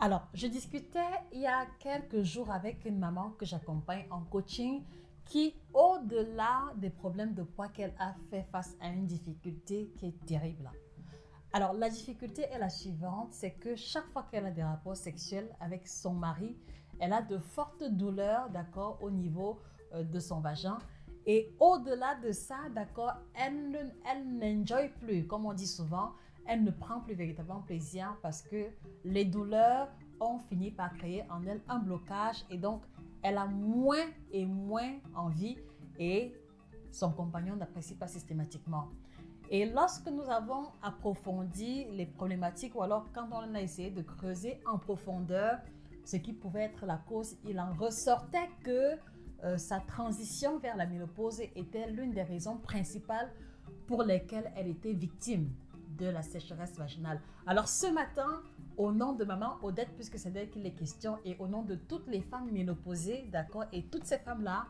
Alors, je discutais il y a quelques jours avec une maman que j'accompagne en coaching qui, au-delà des problèmes de poids qu'elle a fait face à une difficulté qui est terrible. Alors, la difficulté est la suivante, c'est que chaque fois qu'elle a des rapports sexuels avec son mari, elle a de fortes douleurs, d'accord, au niveau de son vagin. Et au-delà de ça, d'accord, elle n'enjoy plus, comme on dit souvent, elle ne prend plus véritablement plaisir parce que les douleurs ont fini par créer en elle un blocage et donc elle a moins et moins envie et son compagnon n'apprécie pas systématiquement. Et lorsque nous avons approfondi les problématiques ou alors quand on a essayé de creuser en profondeur ce qui pouvait être la cause, il en ressortait que sa transition vers la ménopause était l'une des raisons principales pour lesquelles elle était victime de la sécheresse vaginale. Alors ce matin, au nom de maman Odette, puisque c'est d'elle qu'il est question, et au nom de toutes les femmes ménopausées, d'accord, et toutes ces femmes-là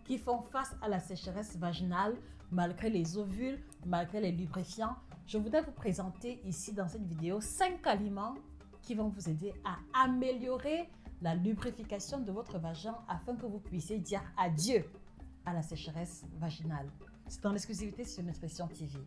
qui font face à la sécheresse vaginale, malgré les ovules, malgré les lubrifiants, je voudrais vous présenter ici dans cette vidéo 5 aliments qui vont vous aider à améliorer la lubrification de votre vagin afin que vous puissiez dire adieu à la sécheresse vaginale. C'est en exclusivité sur Nutrition TV.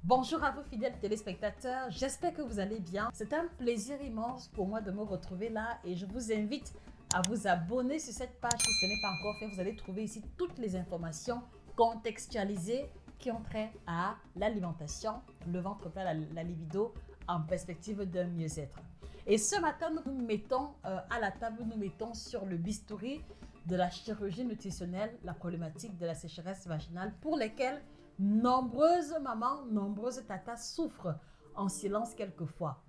Bonjour à vous fidèles téléspectateurs, j'espère que vous allez bien. C'est un plaisir immense pour moi de me retrouver là et je vous invite à vous abonner sur cette page si ce n'est pas encore fait. Vous allez trouver ici toutes les informations contextualisées qui ont trait à l'alimentation, le ventre plat, la libido en perspective d'un mieux-être. Et ce matin, nous nous mettons à la table, nous mettons sur le bistouri de la chirurgie nutritionnelle la problématique de la sécheresse vaginale pour lesquelles nombreuses mamans, nombreuses tatas souffrent en silence quelquefois.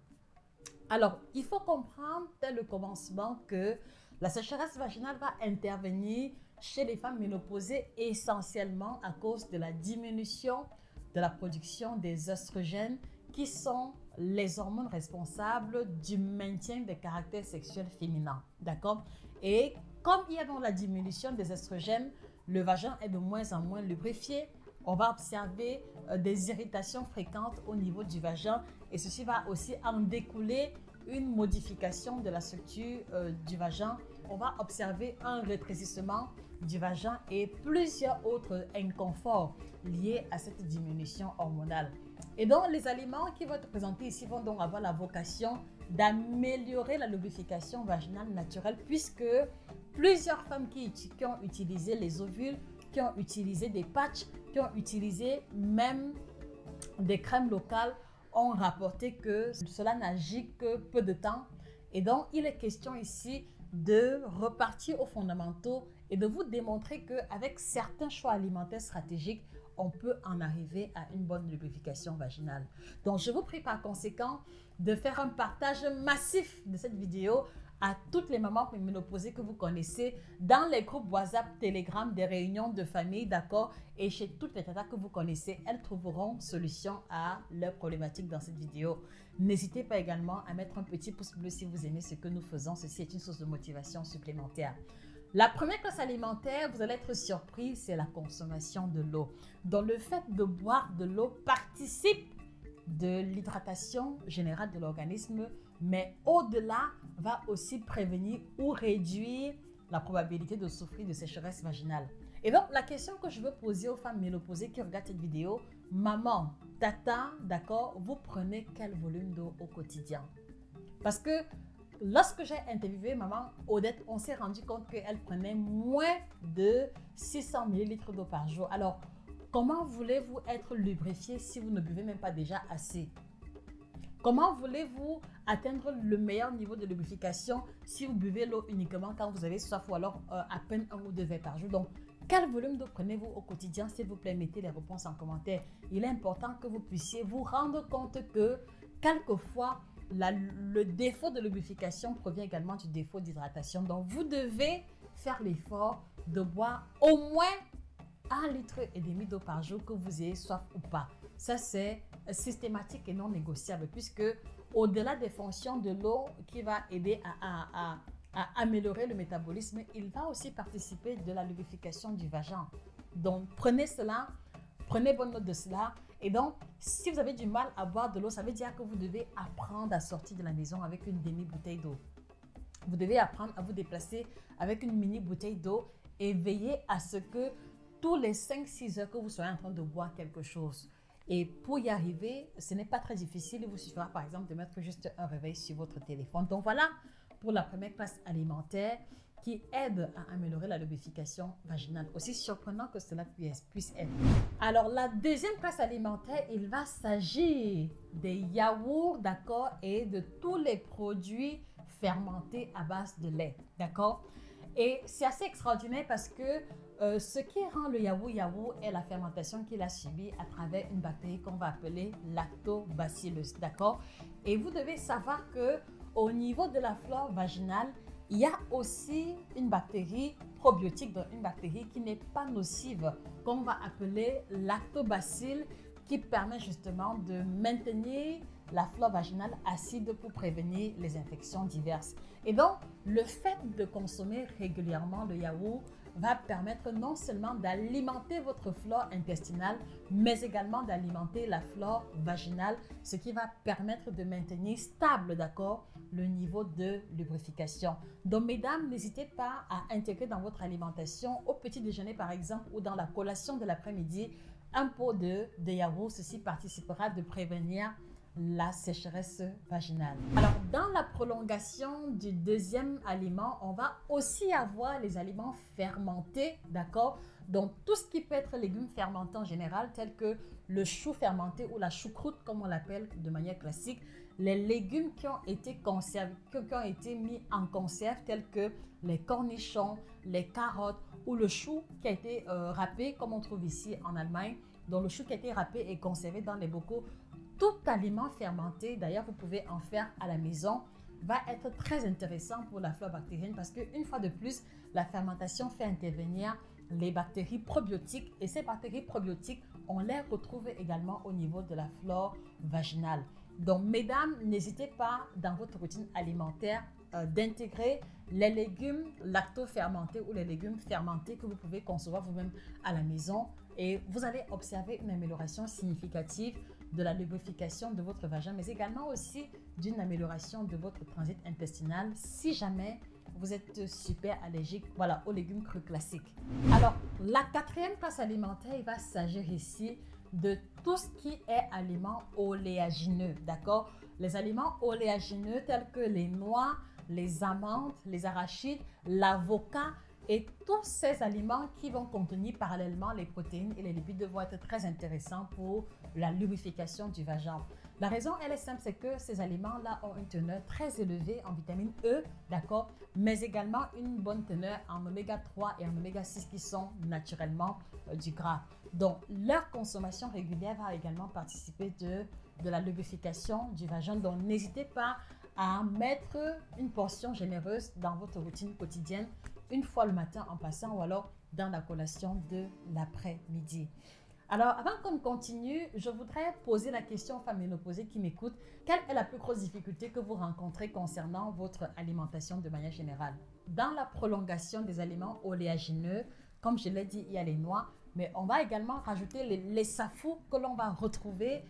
Alors, il faut comprendre dès le commencement que la sécheresse vaginale va intervenir chez les femmes ménopausées essentiellement à cause de la diminution de la production des oestrogènes qui sont les hormones responsables du maintien des caractères sexuels féminins. D'accord? Et comme il y a donc la diminution des oestrogènes, le vagin est de moins en moins lubrifié. On va observer des irritations fréquentes au niveau du vagin et ceci va aussi en découler une modification de la structure du vagin. On va observer un rétrécissement du vagin et plusieurs autres inconforts liés à cette diminution hormonale. Et donc, les aliments qui vont être présentés ici vont donc avoir la vocation d'améliorer la lubrification vaginale naturelle puisque plusieurs femmes qui ont utilisé les ovules, qui ont utilisé des patchs, qui ont utilisé même des crèmes locales ont rapporté que cela n'agit que peu de temps. Et donc, il est question ici de repartir aux fondamentaux et de vous démontrer qu'avec certains choix alimentaires stratégiques, on peut en arriver à une bonne lubrification vaginale. Donc, je vous prie par conséquent de faire un partage massif de cette vidéo à toutes les mamans ménopausées que vous connaissez dans les groupes WhatsApp, Telegram, des réunions de famille, d'accord? Et chez toutes les tatas que vous connaissez, elles trouveront solution à leurs problématiques dans cette vidéo. N'hésitez pas également à mettre un petit pouce bleu si vous aimez ce que nous faisons. Ceci est une source de motivation supplémentaire. La première classe alimentaire, vous allez être surpris, c'est la consommation de l'eau. Donc le fait de boire de l'eau participe de l'hydratation générale de l'organisme, mais au-delà, va aussi prévenir ou réduire la probabilité de souffrir de sécheresse vaginale. Et donc, la question que je veux poser aux femmes ménopausées qui regardent cette vidéo, maman, tata, d'accord, vous prenez quel volume d'eau au quotidien? Parce que lorsque j'ai interviewé maman Odette, on s'est rendu compte qu'elle prenait moins de 600 ml d'eau par jour. Alors, comment voulez-vous être lubrifié si vous ne buvez même pas déjà assez? Comment voulez-vous atteindre le meilleur niveau de lubrification si vous buvez l'eau uniquement quand vous avez soif ou alors à peine 1 ou 2 verres par jour? Donc, quel volume d'eau prenez-vous au quotidien? S'il vous plaît, mettez les réponses en commentaire. Il est important que vous puissiez vous rendre compte que quelquefois, le défaut de lubrification provient également du défaut d'hydratation. Donc, vous devez faire l'effort de boire au moins 1,5 litre d'eau par jour, que vous ayez soif ou pas. Ça, c'est systématique et non négociable puisque au-delà des fonctions de l'eau qui va aider à améliorer le métabolisme, il va aussi participer de la lubrification du vagin. Donc, prenez cela, prenez bonne note de cela. Et donc, si vous avez du mal à boire de l'eau, ça veut dire que vous devez apprendre à sortir de la maison avec une demi-bouteille d'eau. Vous devez apprendre à vous déplacer avec une mini bouteille d'eau et veiller à ce que tous les 5-6 heures que vous soyez en train de boire quelque chose. Et pour y arriver, ce n'est pas très difficile. Il vous suffira par exemple de mettre juste un réveil sur votre téléphone. Donc voilà pour la première classe alimentaire qui aide à améliorer la lubrification vaginale. Aussi surprenant que cela puisse être. Alors la deuxième classe alimentaire, il va s'agir des yaourts, d'accord, et de tous les produits fermentés à base de lait, d'accord. Et c'est assez extraordinaire parce que ce qui rend le yaourt est la fermentation qu'il a subie à travers une bactérie qu'on va appeler lactobacillus, d'accord. Et vous devez savoir que au niveau de la flore vaginale, il y a aussi une bactérie probiotique, donc une bactérie qui n'est pas nocive, qu'on va appeler lactobacille, qui permet justement de maintenir la flore vaginale acide pour prévenir les infections diverses. Et donc, le fait de consommer régulièrement le yaourt va permettre non seulement d'alimenter votre flore intestinale, mais également d'alimenter la flore vaginale, ce qui va permettre de maintenir stable, d'accord, le niveau de lubrification. Donc, mesdames, n'hésitez pas à intégrer dans votre alimentation, au petit déjeuner par exemple, ou dans la collation de l'après-midi, un pot de yaourt. Ceci participera de prévenir la sécheresse vaginale. Alors, dans la prolongation du deuxième aliment, on va aussi avoir les aliments fermentés, d'accord? Donc, tout ce qui peut être légumes fermentés en général, tels que le chou fermenté ou la choucroute, comme on l'appelle de manière classique, les légumes qui ont été conservés, qui ont été mis en conserve, tels que les cornichons, les carottes ou le chou qui a été râpé, comme on trouve ici en Allemagne. Donc, le chou qui a été râpé et conservé dans les bocaux. Tout aliment fermenté, d'ailleurs vous pouvez en faire à la maison, va être très intéressant pour la flore bactérienne parce qu'une fois de plus, la fermentation fait intervenir les bactéries probiotiques et ces bactéries probiotiques, on les retrouve également au niveau de la flore vaginale. Donc mesdames, n'hésitez pas dans votre routine alimentaire d'intégrer les légumes lacto-fermentés ou les légumes fermentés que vous pouvez concevoir vous-même à la maison et vous allez observer une amélioration significative de la lubrification de votre vagin, mais également aussi d'une amélioration de votre transit intestinal si jamais vous êtes super allergique, voilà, aux légumes crus classiques. Alors, la quatrième classe alimentaire, il va s'agir ici de tout ce qui est aliments oléagineux, d'accord? Les aliments oléagineux tels que les noix, les amandes, les arachides, l'avocat, et tous ces aliments qui vont contenir parallèlement les protéines et les lipides vont être très intéressants pour la lubrification du vagin. La raison, elle est simple, c'est que ces aliments-là ont une teneur très élevée en vitamine E, d'accord, mais également une bonne teneur en oméga 3 et en oméga 6 qui sont naturellement du gras. Donc, leur consommation régulière va également participer de la lubrification du vagin. Donc, n'hésitez pas à mettre une portion généreuse dans votre routine quotidienne une fois le matin en passant ou alors dans la collation de l'après-midi. Alors, avant qu'on continue, je voudrais poser la question aux femmes ménopausées qui m'écoutent. Quelle est la plus grosse difficulté que vous rencontrez concernant votre alimentation de manière générale? Dans la prolongation des aliments oléagineux, comme je l'ai dit, il y a les noix, mais on va également rajouter les safous que l'on va retrouver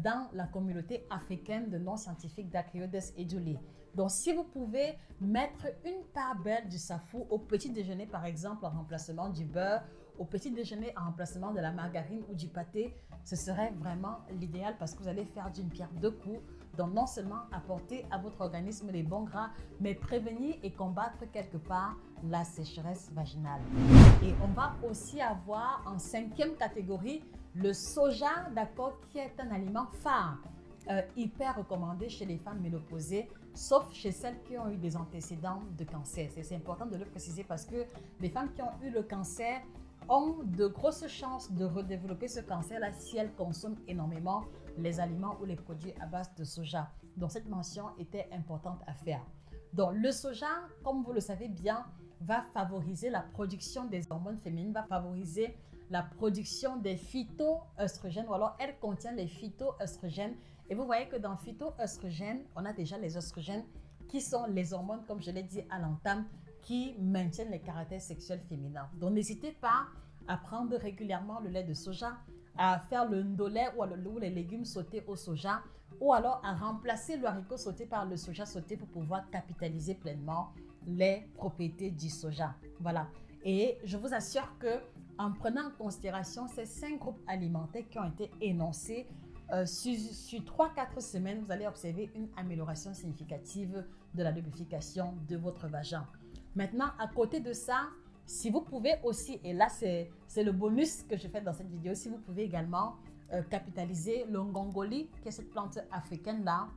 dans la communauté africaine de non-scientifiques d'Acriodes eduli. Donc, si vous pouvez mettre une part belle du safou au petit déjeuner, par exemple, en remplacement du beurre, au petit déjeuner en remplacement de la margarine ou du pâté, ce serait vraiment l'idéal parce que vous allez faire d'une pierre deux coups. Donc, non seulement apporter à votre organisme les bons gras, mais prévenir et combattre quelque part la sécheresse vaginale. Et on va aussi avoir en cinquième catégorie le soja, d'accord, qui est un aliment phare, hyper recommandé chez les femmes ménopausées, sauf chez celles qui ont eu des antécédents de cancer. C'est important de le préciser parce que les femmes qui ont eu le cancer ont de grosses chances de redévelopper ce cancer-là si elles consomment énormément les aliments ou les produits à base de soja. Donc, cette mention était importante à faire. Donc, le soja, comme vous le savez bien, va favoriser la production des hormones féminines, va favoriser la production des phytoœstrogènes, ou alors elle contient les phytoœstrogènes Et vous voyez que dans phytoœstrogènes, on a déjà les oestrogènes qui sont les hormones, comme je l'ai dit à l'entame, qui maintiennent les caractères sexuels féminins. Donc n'hésitez pas à prendre régulièrement le lait de soja, à faire le ndolé ou les légumes sautés au soja, ou alors à remplacer le haricot sauté par le soja sauté pour pouvoir capitaliser pleinement les propriétés du soja. Voilà. Et je vous assure que en prenant en considération ces 5 groupes alimentaires qui ont été énoncés, sur 3-4 semaines, vous allez observer une amélioration significative de la lubrification de votre vagin. Maintenant, à côté de ça, si vous pouvez aussi, et là c'est le bonus que je fais dans cette vidéo, si vous pouvez également capitaliser le ngongoli, qui est cette plante africaine-là,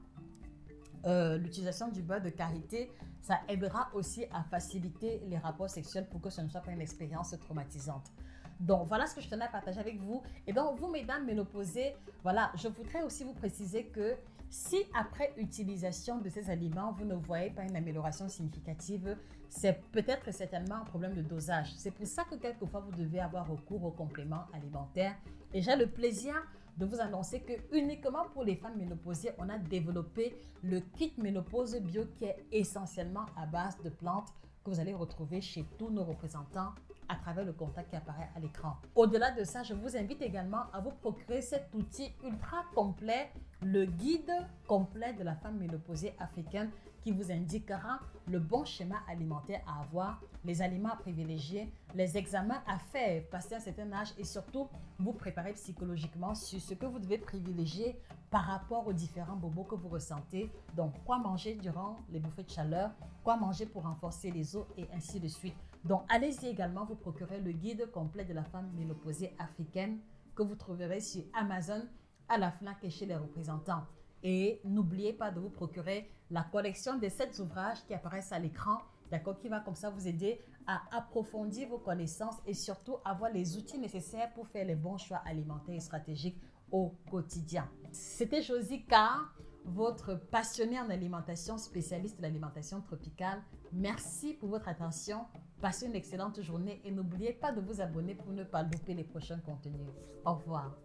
l'utilisation du beurre de karité, ça aidera aussi à faciliter les rapports sexuels pour que ce ne soit pas une expérience traumatisante. Donc, voilà ce que je tenais à partager avec vous. Et donc, vous, mesdames ménopausées, voilà, je voudrais aussi vous préciser que si après utilisation de ces aliments, vous ne voyez pas une amélioration significative, c'est peut-être certainement un problème de dosage. C'est pour ça que quelquefois, vous devez avoir recours aux compléments alimentaires. Et j'ai le plaisir de vous annoncer que uniquement pour les femmes ménopausées, on a développé le kit ménopause bio qui est essentiellement à base de plantes que vous allez retrouver chez tous nos représentants à travers le contact qui apparaît à l'écran. Au-delà de ça, je vous invite également à vous procurer cet outil ultra complet, le guide complet de la femme ménopausée africaine qui vous indiquera le bon schéma alimentaire à avoir, les aliments à privilégier, les examens à faire passer à un certain âge et surtout vous préparer psychologiquement sur ce que vous devez privilégier par rapport aux différents bobos que vous ressentez. Donc, quoi manger durant les bouffées de chaleur, quoi manger pour renforcer les os et ainsi de suite. Donc, allez-y également vous procurer le guide complet de la femme ménopausée africaine que vous trouverez sur Amazon, à la FNAC et chez les représentants. Et n'oubliez pas de vous procurer la collection des 7 ouvrages qui apparaissent à l'écran, d'accord, qui va comme ça vous aider à approfondir vos connaissances et surtout avoir les outils nécessaires pour faire les bons choix alimentaires et stratégiques au quotidien. C'était Josika, votre passionnée en alimentation, spécialiste de l'alimentation tropicale. Merci pour votre attention. Passez une excellente journée et n'oubliez pas de vous abonner pour ne pas louper les prochains contenus. Au revoir.